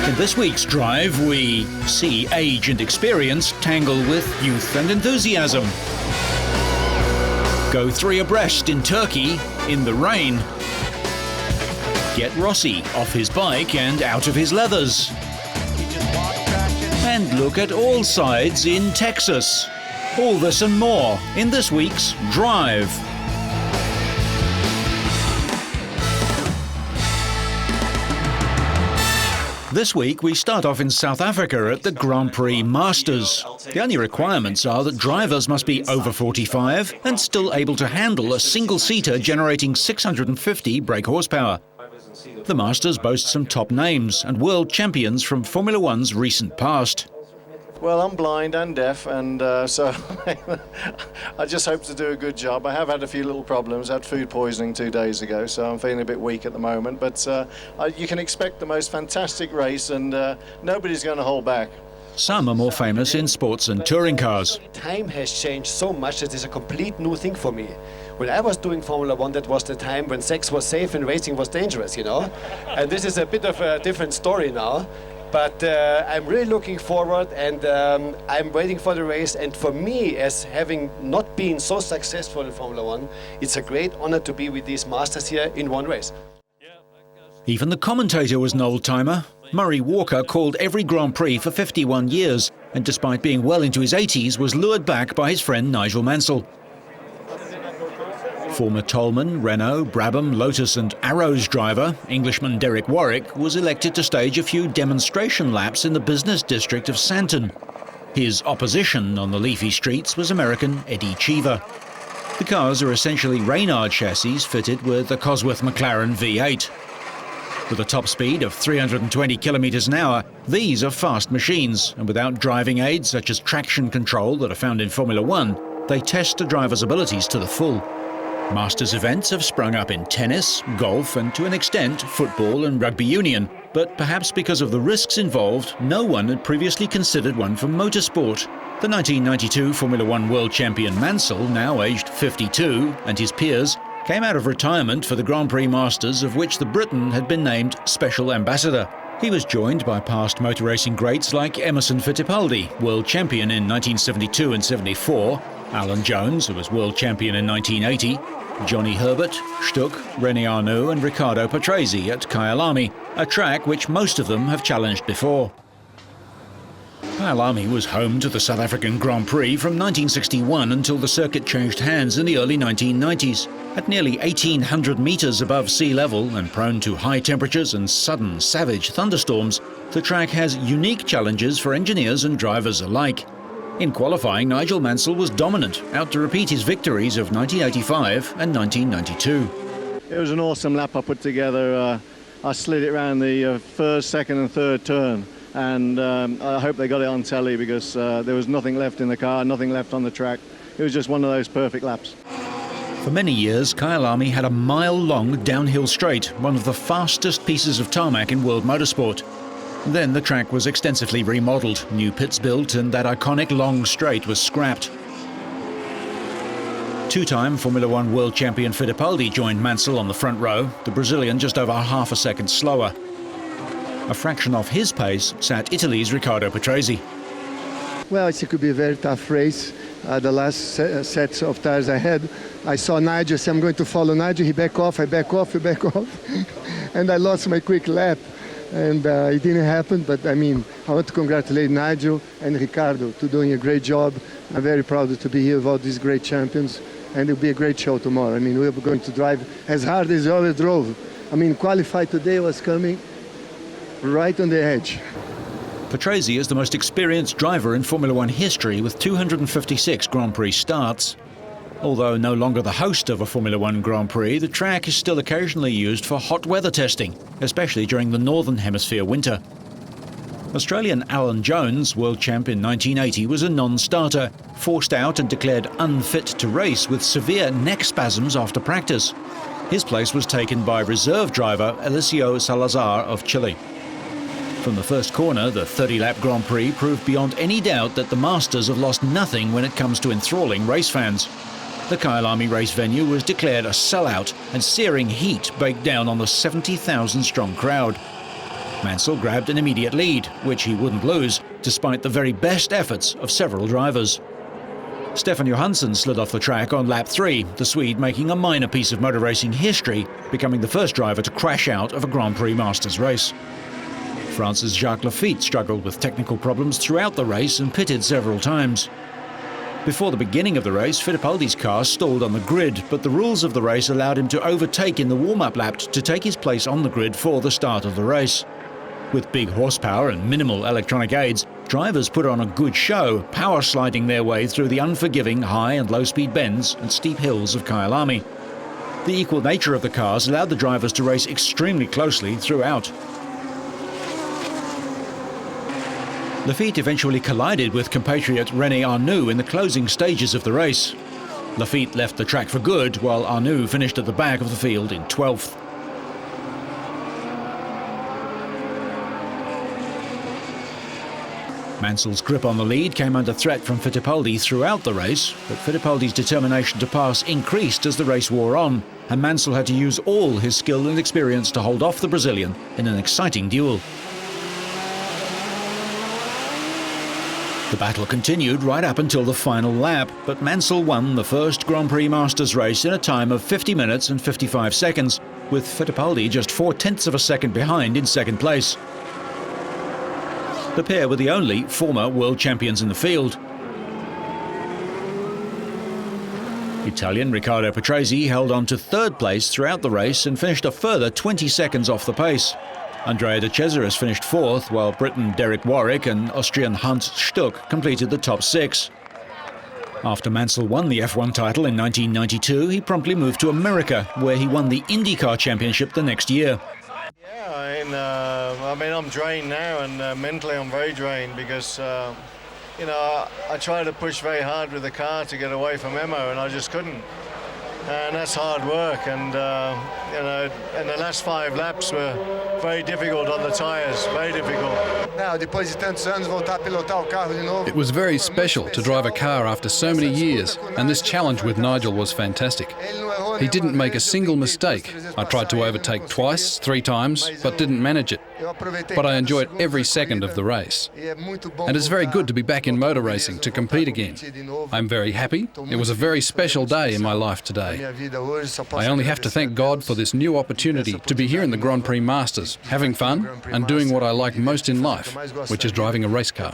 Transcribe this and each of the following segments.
In this week's drive, we see age and experience tangle with youth and enthusiasm. Go 3 abreast in Turkey in the rain. Get Rossi off his bike and out of his leathers. And look at all sides in Texas. All this and more in this week's Drive. This week we start off in South Africa at the Grand Prix Masters. The only requirements are that drivers must be over 45 and still able to handle a single-seater generating 650 brake horsepower. The Masters boasts some top names and world champions from Formula One's recent past. Well, I'm blind and deaf, and so I just hope to do a good job. I have had a few little problems. I had food poisoning 2 days ago, so I'm feeling a bit weak at the moment. But you can expect the most fantastic race, and nobody's going to hold back. Some are more famous in sports and touring cars. Time has changed so much that it's a complete new thing for me. When I was doing Formula One, that was the time when sex was safe and racing was dangerous, you know? And this is a bit of a different story now. But I'm really looking forward, and I'm waiting for the race. And for me, as having not been so successful in Formula One, it's a great honor to be with these masters here in one race. Even the commentator was an old-timer. Murray Walker called every Grand Prix for 51 years, and despite being well into his 80s, was lured back by his friend Nigel Mansell. Former Tolman, Renault, Brabham, Lotus and Arrows driver, Englishman Derek Warwick, was elected to stage a few demonstration laps in the business district of Santon. His opposition on the leafy streets was American Eddie Cheever. The cars are essentially Reynard chassis fitted with the Cosworth McLaren V8. With a top speed of 320 kilometers an hour, these are fast machines, and without driving aids such as traction control that are found in Formula One, they test a driver's abilities to the full. Masters events have sprung up in tennis, golf and to an extent football and rugby union, but perhaps because of the risks involved, no one had previously considered one for motorsport. The 1992 Formula One world champion Mansell, now aged 52, and his peers came out of retirement for the Grand Prix Masters, of which the Briton had been named Special Ambassador. He was joined by past motor racing greats like Emerson Fittipaldi, world champion in 1972 and 74, Alan Jones, who was world champion in 1980, Johnny Herbert, Stuck, René Arnoux and Riccardo Patrese at Kyalami, a track which most of them have challenged before. Kyalami was home to the South African Grand Prix from 1961 until the circuit changed hands in the early 1990s. At nearly 1,800 metres above sea level and prone to high temperatures and sudden, savage thunderstorms, the track has unique challenges for engineers and drivers alike. In qualifying, Nigel Mansell was dominant, out to repeat his victories of 1985 and 1992. It was an awesome lap I put together. I slid it around the first, second and third turn, and I hope they got it on telly because there was nothing left in the car, nothing left on the track. It was just one of those perfect laps. For many years, Kyalami had a mile-long downhill straight, one of the fastest pieces of tarmac in world motorsport. Then the track was extensively remodelled, new pits built, and that iconic long straight was scrapped. Two-time Formula One world champion Fittipaldi joined Mansell on the front row, the Brazilian just over half a second slower. A fraction off his pace sat Italy's Riccardo Patrese. Well, it could be a very tough race. The last sets of tires I had, I saw Nigel say, I'm going to follow Nigel. He back off, I back off, he back off. And I lost my quick lap. And it didn't happen, but I mean, I want to congratulate Nigel and Riccardo to doing a great job. I'm very proud to be here with all these great champions, and it'll be a great show tomorrow. I mean, we're going to drive as hard as we always drove. I mean, qualified today was coming right on the edge. Patrese is the most experienced driver in Formula One history with 256 Grand Prix starts. Although no longer the host of a Formula One Grand Prix, the track is still occasionally used for hot weather testing, especially during the Northern Hemisphere winter. Australian Alan Jones, world champ in 1980, was a non-starter, forced out and declared unfit to race with severe neck spasms after practice. His place was taken by reserve driver Eliseo Salazar of Chile. From the first corner, the 30-lap Grand Prix proved beyond any doubt that the Masters have lost nothing when it comes to enthralling race fans. The Kyalami race venue was declared a sellout, and searing heat baked down on the 70,000-strong crowd. Mansell grabbed an immediate lead, which he wouldn't lose, despite the very best efforts of several drivers. Stefan Johansson slid off the track on lap 3, the Swede making a minor piece of motor racing history, becoming the first driver to crash out of a Grand Prix Masters race. France's Jacques Laffite struggled with technical problems throughout the race and pitted several times. Before the beginning of the race, Fittipaldi's car stalled on the grid, but the rules of the race allowed him to overtake in the warm-up lap to take his place on the grid for the start of the race. With big horsepower and minimal electronic aids, drivers put on a good show, power sliding their way through the unforgiving high and low-speed bends and steep hills of Kyalami. The equal nature of the cars allowed the drivers to race extremely closely throughout. Laffite eventually collided with compatriot René Arnoux in the closing stages of the race. Laffite left the track for good, while Arnoux finished at the back of the field in 12th. Mansell's grip on the lead came under threat from Fittipaldi throughout the race, but Fittipaldi's determination to pass increased as the race wore on, and Mansell had to use all his skill and experience to hold off the Brazilian in an exciting duel. The battle continued right up until the final lap, but Mansell won the first Grand Prix Masters race in a time of 50 minutes and 55 seconds, with Fittipaldi just 0.4 of a second behind in second place. The pair were the only former world champions in the field. Italian Riccardo Patrese held on to third place throughout the race and finished a further 20 seconds off the pace. Andrea De Cesaris finished fourth, while Briton Derek Warwick and Austrian Hans Stuck completed the top 6. After Mansell won the F1 title in 1992, he promptly moved to America, where he won the IndyCar Championship the next year. I mean, I'm drained now, and mentally I'm very drained because, you know, I tried to push very hard with the car to get away from Emo, and I just couldn't. And that's hard work, and, you know, and the last 5 laps were very difficult on the tyres, very difficult. It was very special to drive a car after so many years, and this challenge with Nigel was fantastic. He didn't make a single mistake. I tried to overtake twice, 3 times, but didn't manage it. But I enjoyed every second of the race. And it's very good to be back in motor racing to compete again. I'm very happy. It was a very special day in my life today. I only have to thank God for this new opportunity to be here in the Grand Prix Masters, having fun and doing what I like most in life, which is driving a race car.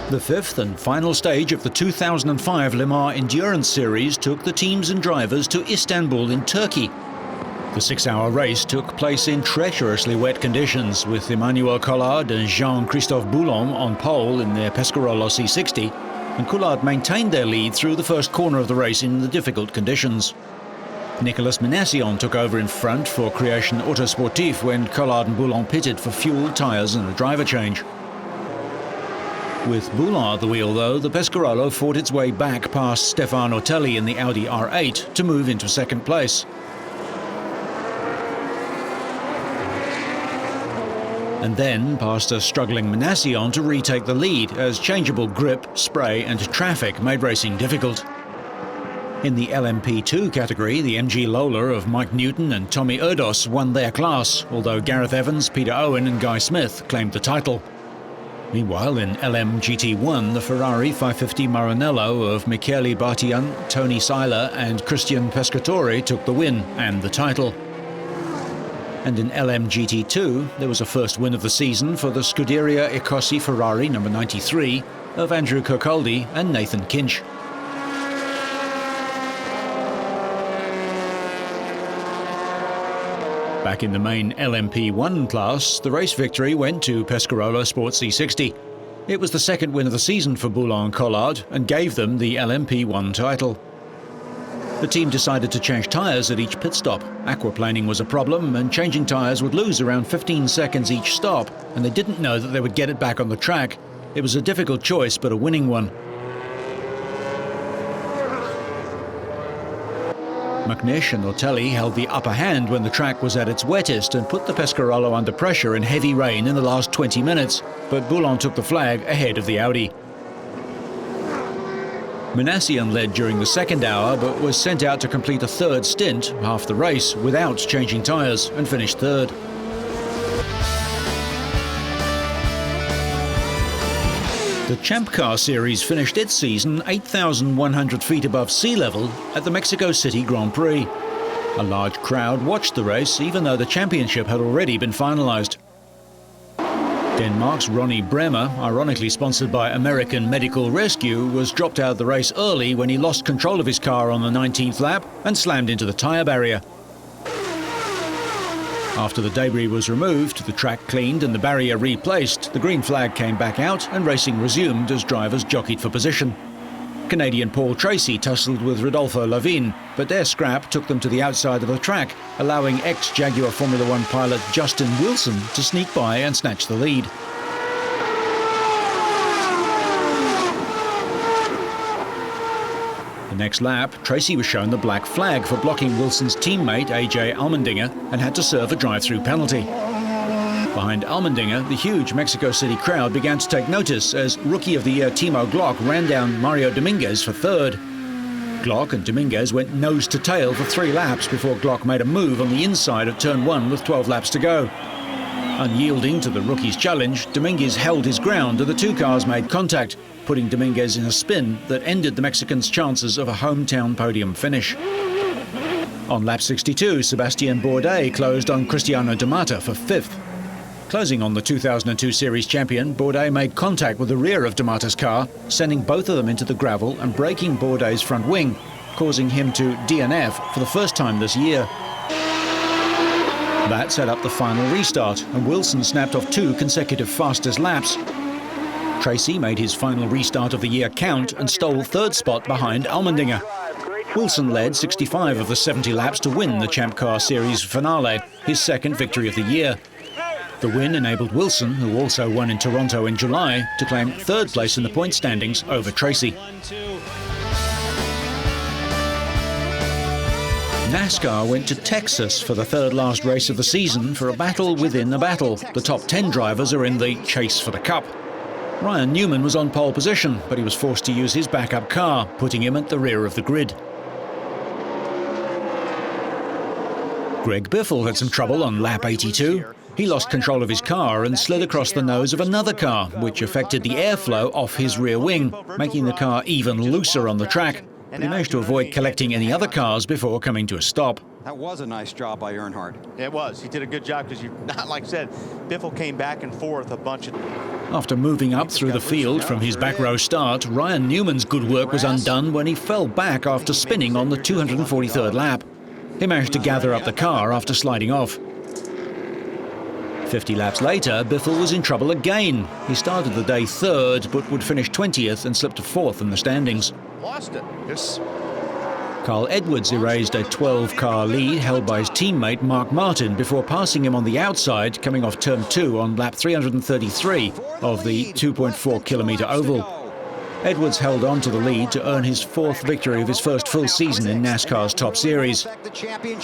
The 5th and final stage of the 2005 Le Mans Endurance Series took the teams and drivers to Istanbul in Turkey. The 6-hour race took place in treacherously wet conditions, with Emmanuel Collard and Jean-Christophe Boulon on pole in their Pescarolo C60, and Collard maintained their lead through the first corner of the race in the difficult conditions. Nicolas Minassian took over in front for Creation Autosportif when Collard and Boulon pitted for fuel, tyres and a driver change. With Boulon at the wheel, though, the Pescarolo fought its way back past Stefan Otelli in the Audi R8 to move into second place. And then past a struggling Minassian to retake the lead, as changeable grip, spray and traffic made racing difficult. In the LMP2 category, the MG Lola of Mike Newton and Tommy Erdos won their class, although Gareth Evans, Peter Owen and Guy Smith claimed the title. Meanwhile, in LMGT1, the Ferrari 550 Maranello of Michele Bartian, Tony Seiler and Christian Pescatore took the win and the title. And in LMGT2, there was a first win of the season for the Scuderia Ecosi Ferrari number 93 of Andrew Kirkcaldy and Nathan Kinch. Back in the main LMP1 class, the race victory went to Pescarolo Sport C60. It was the second win of the season for Boulon and Collard and gave them the LMP1 title. The team decided to change tyres at each pit stop. Aquaplaning was a problem, and changing tyres would lose around 15 seconds each stop, and they didn't know that they would get it back on the track. It was a difficult choice, but a winning one. McNish and Otelli held the upper hand when the track was at its wettest and put the Pescarolo under pressure in heavy rain in the last 20 minutes, but Boulon took the flag ahead of the Audi. Minassian led during the second hour, but was sent out to complete a third stint, half the race, without changing tyres, and finished third. The Champ Car Series finished its season 8,100 feet above sea level at the Mexico City Grand Prix. A large crowd watched the race, even though the championship had already been finalised. Denmark's Ronnie Bremer, ironically sponsored by American Medical Rescue, was dropped out of the race early when he lost control of his car on the 19th lap and slammed into the tyre barrier. After the debris was removed, the track cleaned and the barrier replaced, the green flag came back out and racing resumed as drivers jockeyed for position. Canadian Paul Tracy tussled with Rodolfo Lavigne, but their scrap took them to the outside of the track, allowing ex-Jaguar Formula One pilot Justin Wilson to sneak by and snatch the lead. The next lap, Tracy was shown the black flag for blocking Wilson's teammate AJ Allmendinger and had to serve a drive-through penalty. Behind Allmendinger, the huge Mexico City crowd began to take notice as Rookie of the Year Timo Glock ran down Mario Dominguez for third. Glock and Dominguez went nose to tail for 3 laps before Glock made a move on the inside of turn 1 with 12 laps to go. Unyielding to the rookie's challenge, Dominguez held his ground and the two cars made contact, putting Dominguez in a spin that ended the Mexican's chances of a hometown podium finish. On lap 62, Sébastien Bourdais closed on Cristiano de Mata for 5th. Closing on the 2002 Series champion, Bourdais made contact with the rear of de Mata's car, sending both of them into the gravel and breaking Bourdais' front wing, causing him to DNF for the first time this year. That set up the final restart, and Wilson snapped off 2 consecutive fastest laps. Tracy made his final restart of the year count and stole 3rd spot behind Allmendinger. Wilson led 65 of the 70 laps to win the Champ Car Series finale, his 2nd victory of the year. The win enabled Wilson, who also won in Toronto in July, to claim 3rd place in the point standings over Tracy. NASCAR went to Texas for the 3rd last race of the season for a battle within a battle. The top 10 drivers are in the chase for the Cup. Ryan Newman was on pole position, but he was forced to use his backup car, putting him at the rear of the grid. Greg Biffle had some trouble on lap 82. He lost control of his car and slid across the nose of another car, which affected the airflow off his rear wing, making the car even looser on the track. But he managed to avoid collecting any other cars before coming to a stop. That was a nice job by Earnhardt. It was. He did a good job because, like I said, Biffle came back and forth a bunch of... After moving up through the field from his back row start, Ryan Newman's good work was undone when he fell back after spinning on the 243rd lap. He managed to gather up the car after sliding off. 50 laps later, Biffle was in trouble again. He started the day 3rd, but would finish 20th and slipped to 4th in the standings. Lost it. Yes. Carl Edwards erased a 12-car lead held by his teammate Mark Martin before passing him on the outside, coming off turn 2 on lap 333 of the 2.4-kilometre oval. Edwards held on to the lead to earn his 4th victory of his first full season in NASCAR's top series.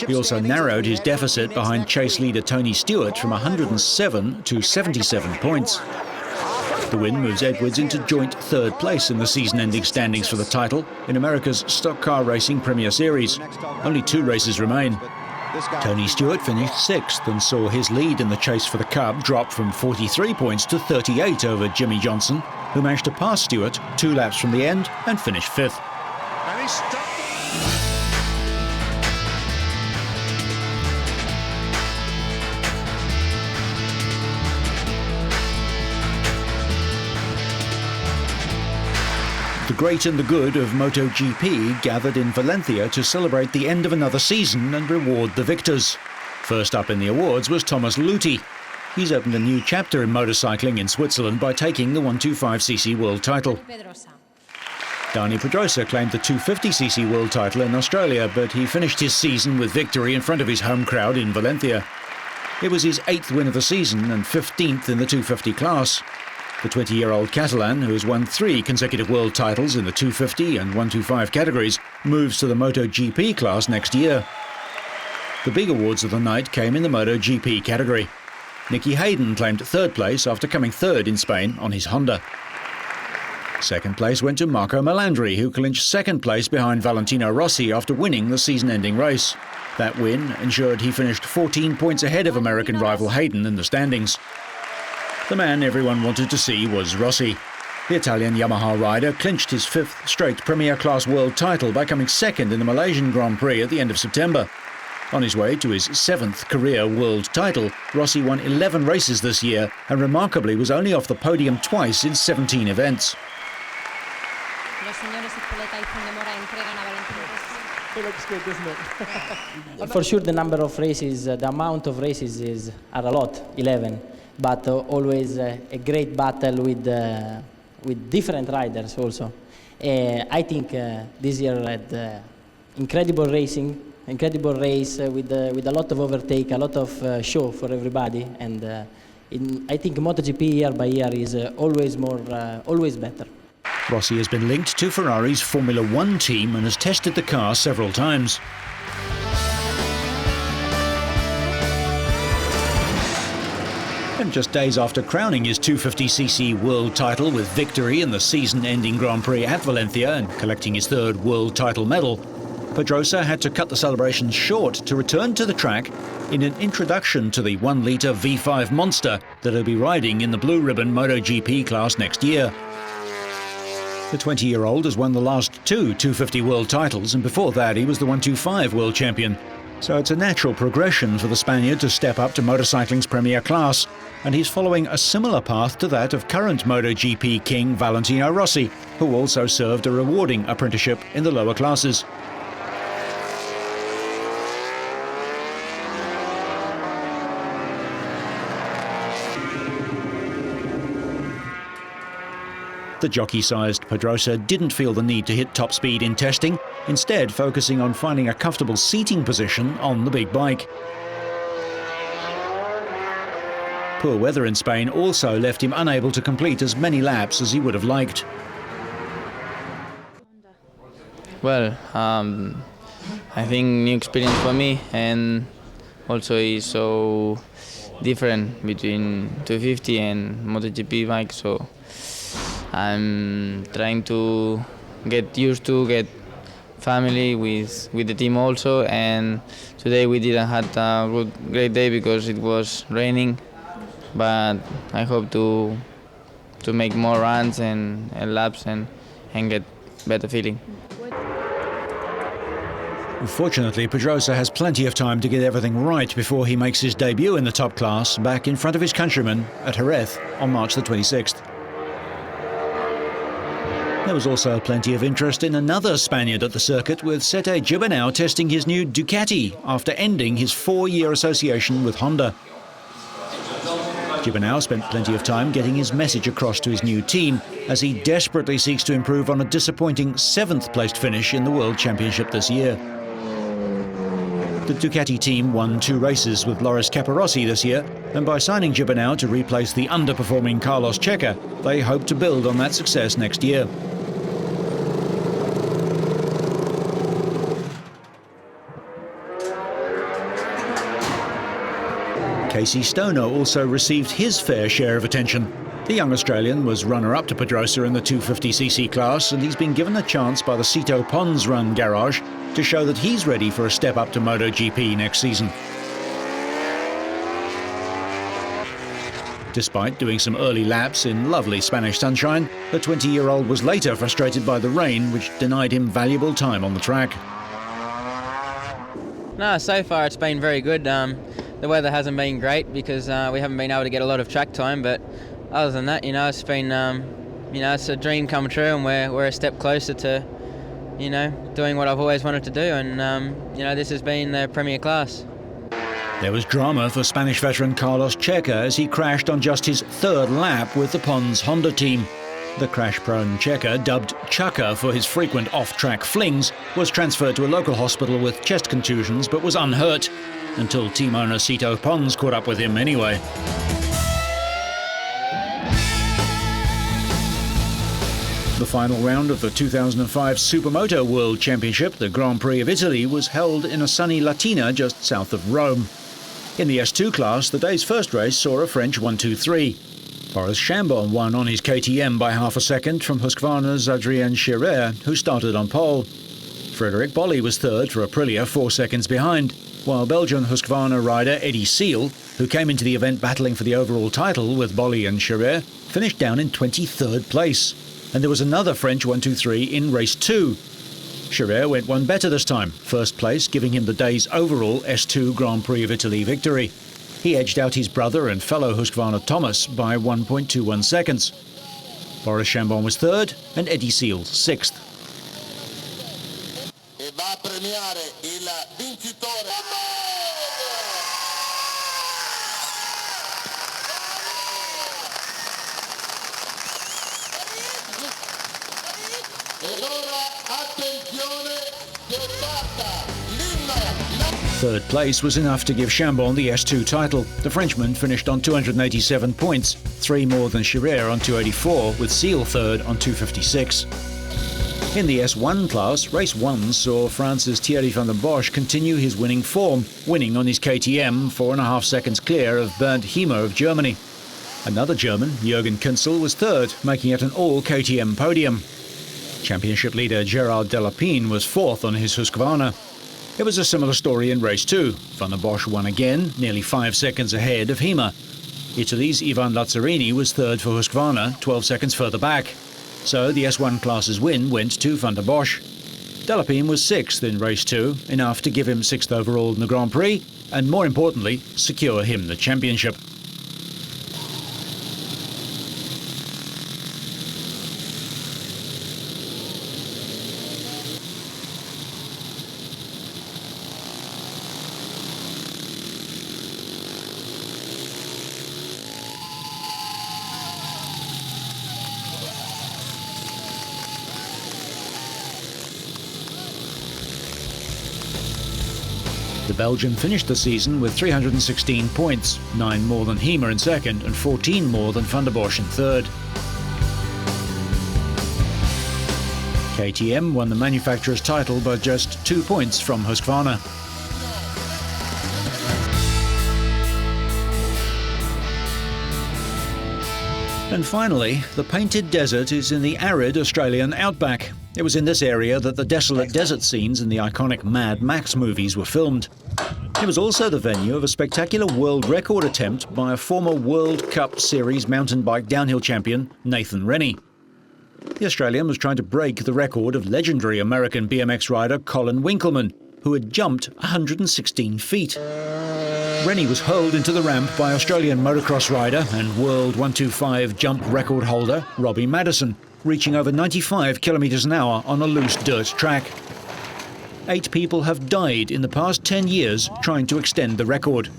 He also narrowed his deficit behind chase leader Tony Stewart from 107 to 77 points. The win moves Edwards into joint 3rd place in the season-ending standings for the title in America's Stock Car Racing Premier Series. Only 2 races remain. Tony Stewart finished 6th and saw his lead in the chase for the Cup drop from 43 points to 38 over Jimmy Johnson, who managed to pass Stewart 2 laps from the end and finish 5th. And he stopped. The great and the good of MotoGP gathered in Valencia to celebrate the end of another season and reward the victors. First up in the awards was Thomas Luthi. He's opened a new chapter in motorcycling in Switzerland by taking the 125cc world title. Dani Pedrosa claimed the 250cc world title in Australia, but he finished his season with victory in front of his home crowd in Valencia. It was his 8th win of the season and 15th in the 250 class. The 20-year-old Catalan, who has won 3 consecutive world titles in the 250 and 125 categories, moves to the MotoGP class next year. The big awards of the night came in the MotoGP category. Nicky Hayden claimed 3rd place after coming 3rd in Spain on his Honda. 2nd place went to Marco Melandri, who clinched 2nd place behind Valentino Rossi after winning the season-ending race. That win ensured he finished 14 points ahead of American rival Hayden in the standings. The man everyone wanted to see was Rossi. The Italian Yamaha rider clinched his 5th straight Premier Class world title by coming 2nd in the Malaysian Grand Prix at the end of September. On his way to his 7th career world title, Rossi won 11 races this year and remarkably was only off the podium twice in 17 events. It looks good, doesn't it? For sure, the number of races, the amount of races are a lot, 11. But always a great battle with different riders also. I think this year had incredible racing, incredible race with a lot of overtake, a lot of show for everybody. And I think MotoGP year by year is always better. Rossi has been linked to Ferrari's Formula One team and has tested the car several times. And just days after crowning his 250cc world title with victory in the season-ending Grand Prix at Valencia and collecting his 3rd world title medal, Pedrosa had to cut the celebrations short to return to the track in an introduction to the 1-litre V5 monster that he'll be riding in the Blue Ribbon MotoGP class next year. The 20-year-old has won the last 2 250 world titles, and before that he was the 125 world champion. So it's a natural progression for the Spaniard to step up to motorcycling's Premier Class, and he's following a similar path to that of current MotoGP king Valentino Rossi, who also served a rewarding apprenticeship in the lower classes. The jockey-sized Pedrosa didn't feel the need to hit top speed in testing, instead focusing on finding a comfortable seating position on the big bike. Poor weather in Spain also left him unable to complete as many laps as he would have liked. Well, I think new experience for me, and also is so different between 250 and MotoGP bike, so I'm trying to get used to, get family with the team also, and today we didn't have a great day because it was raining, but I hope to make more runs and laps and get better feeling. Unfortunately, Pedrosa has plenty of time to get everything right before he makes his debut in the top class back in front of his countrymen at Jerez on March the 26th. There was also plenty of interest in another Spaniard at the circuit, with Sete Gibernau testing his new Ducati after ending his 4-year association with Honda. Gibernau spent plenty of time getting his message across to his new team as he desperately seeks to improve on a disappointing 7th-placed finish in the World Championship this year. The Ducati team won 2 races with Loris Capirossi this year, and by signing Gibernau to replace the underperforming Carlos Checa, they hope to build on that success next year. Casey Stoner also received his fair share of attention. The young Australian was runner-up to Pedrosa in the 250cc class, and he's been given a chance by the Sito Pons Run garage to show that he's ready for a step up to MotoGP next season. Despite doing some early laps in lovely Spanish sunshine, the 20-year-old was later frustrated by the rain, which denied him valuable time on the track. No, so far it's been very good. The weather hasn't been great because we haven't been able to get a lot of track time, but other than that, it's been, it's a dream come true, and we're a step closer to, doing what I've always wanted to do, and, this has been the Premier Class. There was drama for Spanish veteran Carlos Checa as he crashed on just his 3rd lap with the Pons Honda team. The crash-prone Checa, dubbed Chucker for his frequent off-track flings, was transferred to a local hospital with chest contusions but was unhurt, until team owner Sito Pons caught up with him anyway. The final round of the 2005 Supermoto World Championship, the Grand Prix of Italy, was held in a sunny Latina just south of Rome. In the S2 class, the day's first race saw a French 1-2-3. Boris Chambon won on his KTM by half a second from Husqvarna's Adrien Scherer, who started on pole. Frederic Bolly was third for Aprilia, 4 seconds behind, while Belgian Husqvarna rider Eddie Seal, who came into the event battling for the overall title with Bolly and Scherer, finished down in 23rd place. And there was another French 1-2-3 in race 2. Scherer went one better this time, first place giving him the day's overall S2 Grand Prix of Italy victory. He edged out his brother and fellow Husqvarna Thomas by 1.21 seconds. Boris Chambon was third and Eddie Seal sixth. Third place was enough to give Chambon the S2 title. The Frenchman finished on 287 points, 3 more than Scherer on 284, with Seal third on 256. In the S1 class, race 1 saw France's Thierry van den Bosch continue his winning form, winning on his KTM 4.5 seconds clear of Bernd Hiemer of Germany. Another German, Jürgen Kunzel, was third, making it an all-KTM podium. Championship leader Gerard Delapine was fourth on his Husqvarna. It was a similar story in race 2. Van den Bosch won again, nearly 5 seconds ahead of Hiemer. Italy's Ivan Lazzarini was third for Husqvarna, 12 seconds further back. So the S1 class's win went to Van den Bosch. Delapine was sixth in race 2, enough to give him sixth overall in the Grand Prix, and more importantly, secure him the championship. The Belgian finished the season with 316 points, 9 more than Hiemer in second and 14 more than Van der Bosch in third. KTM won the manufacturer's title by just 2 points from Husqvarna. And finally, the Painted Desert is in the arid Australian outback. It was in this area that the desolate desert scenes in the iconic Mad Max movies were filmed. It was also the venue of a spectacular world record attempt by a former World Cup Series mountain bike downhill champion, Nathan Rennie. The Australian was trying to break the record of legendary American BMX rider Colin Winkelman, who had jumped 116 feet. Rennie was hurled into the ramp by Australian motocross rider and World 125 jump record holder Robbie Madison, reaching over 95 kilometres an hour on a loose dirt track. 8 people have died in the past 10 years trying to extend the record.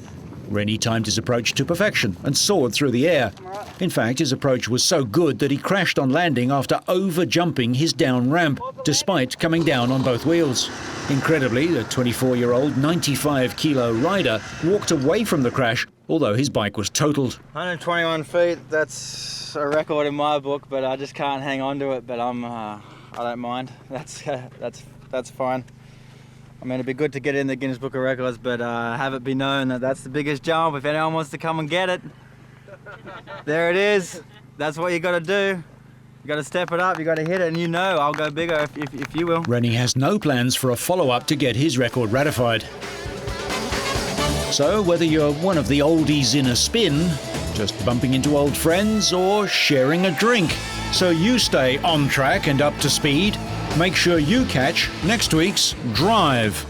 Rennie timed his approach to perfection and soared through the air. In fact, his approach was so good that he crashed on landing after over-jumping his down ramp, despite coming down on both wheels. Incredibly, the 24-year-old 95-kilo rider walked away from the crash, although his bike was totaled. 121 feet, that's a record in my book, but I just can't hang on to it, but I don't mind. That's fine. I mean, it'd be good to get in the Guinness Book of Records, but have it be known that that's the biggest jump. If anyone wants to come and get it, there it is. That's what you got to do. You got to step it up, you got to hit it, and you know I'll go bigger if you will. Rennie has no plans for a follow-up to get his record ratified. So whether you're one of the oldies in a spin, just bumping into old friends, or sharing a drink, so you stay on track and up to speed, make sure you catch next week's Drive.